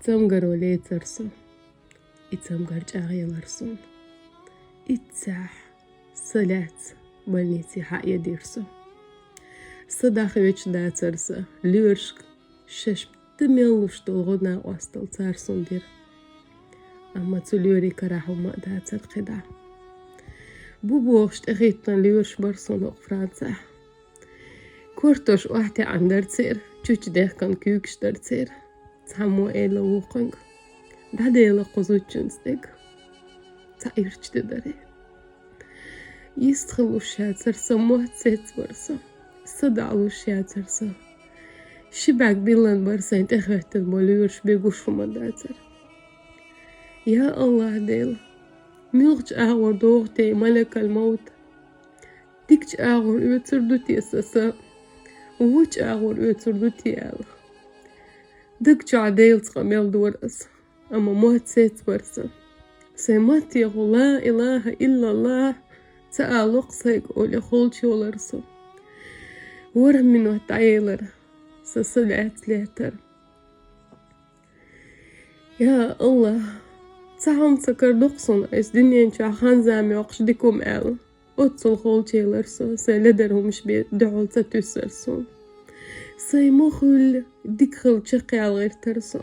Itsamgarole terso. Itsamgarcağıyalarson. İtsah salat balnesi haya dirso. Sadah veçda tersa. Lürşk şaşptı melluş dolgona astal terson dir. Ama tülüri karahuma da terkida. Bu boğuşt eğittan lürş barson o Fransa. Kortoş ohte andartsir. Çüç dehkan küykştartsir. Tamu eyle vuqang. Dada eyle qozuçunstek. Ta irçti dare. Yistxluş yatsarsa muhtsets barsa. Sadaluş yatsarsa. Şibak bilan barsa intehvetten boluyurş beguşuma datsar. Ya Allah deyl. Milç ağır doğuhtey malakal maut. Dikç ağır ötürdü tiyasasa. Vuç ağır ötürdü tiyal. Dikç ağdeyl tqamel duras. Ama muhtsets barsa. Semat ya la ilahe illallah. Ta'alluq sayk ole xolçi olarsa. Var min vataylar. Sasalat lehter. Ya Allah. Saham sakar dokson. Es dünyen çahan zami oqşdikum al. Otsul xolçi olarsa. Selederhumiş bir duolsa tüsserson. Saymohul dikkhil çaqyal gırtarsa.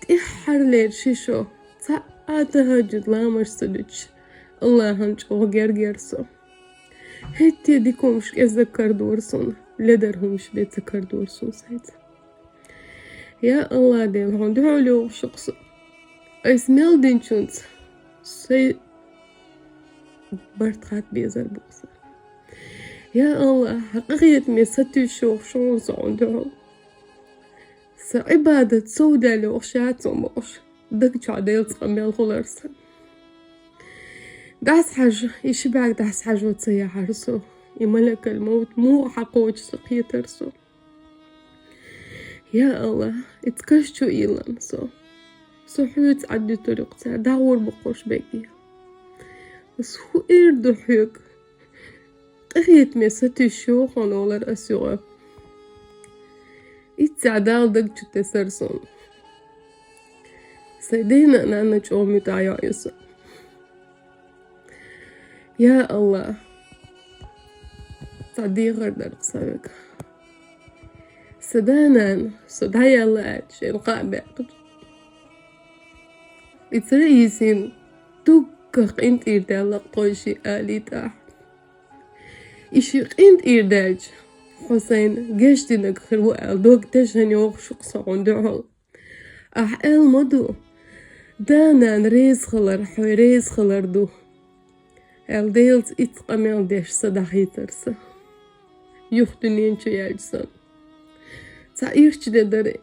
Tihharler şişo. Tahajjud lamarsa düç. Allah'ın çoğu gergerso. Hette dikomş ezzakar doğursun. Lederhumiş betzakar doğursun sayt. Ya Allah devhon duhulu oqşuqsu. Esmel dinçunt. Say bartqat bezar buqsa. Ya Allah haqiqiyet me satüş oqşun zondu. Sa ibadet sawda lo oqşat somoş. Dak çadel tqamel qolarsa. دعس حاج يشبعك دعس حاج وتسيح عرسو يملك الموت مو حقوج سقي ترسو يا الله اتكشتو إيلان سو حيوت عدي طريق دعور بقوش بقية بس هو إردو حيوك قريت ميستي الشوخ ونولر أسيوغ اتسعدال دقشو تسرسون سيدينا أنا جومي تعيا يسو يا الله صديق غردر قصرك سدانان صدايا الله شين قابع إتريسين تكق انت إردالك قوشي آلي تاح إشيق انت إردالج حسين قشتنك خلوة دوك تشهن يوخ شقصة عندعول أحقال مدو دانان ريز خلر حوي ريز خلر دو Eldeels iets amel desh sadahitarsa. Yuhtuniyen çayalsan. Ta irç de dare.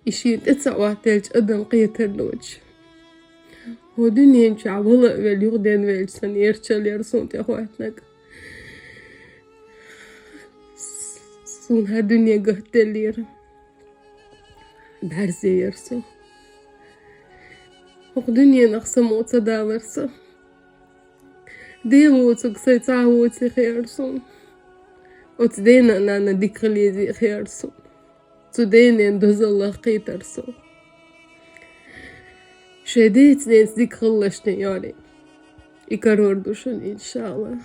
İşit etsa vahtelç adam qiyterloç. Ho dünyen çavala vel yuqden velsan irçalerson te hoatnak. Sun her dünya gahtellir. Derse yerso. Ho dünyen aqsam otsa dağlarsa. ديموتك سيتعوتي خيرسون وتدينا أنا ديكليزي خيرسون تدينا ندوز الله قيترسون شديت ناس ديك خلشتني يعني يكرر دوشن إن شاء الله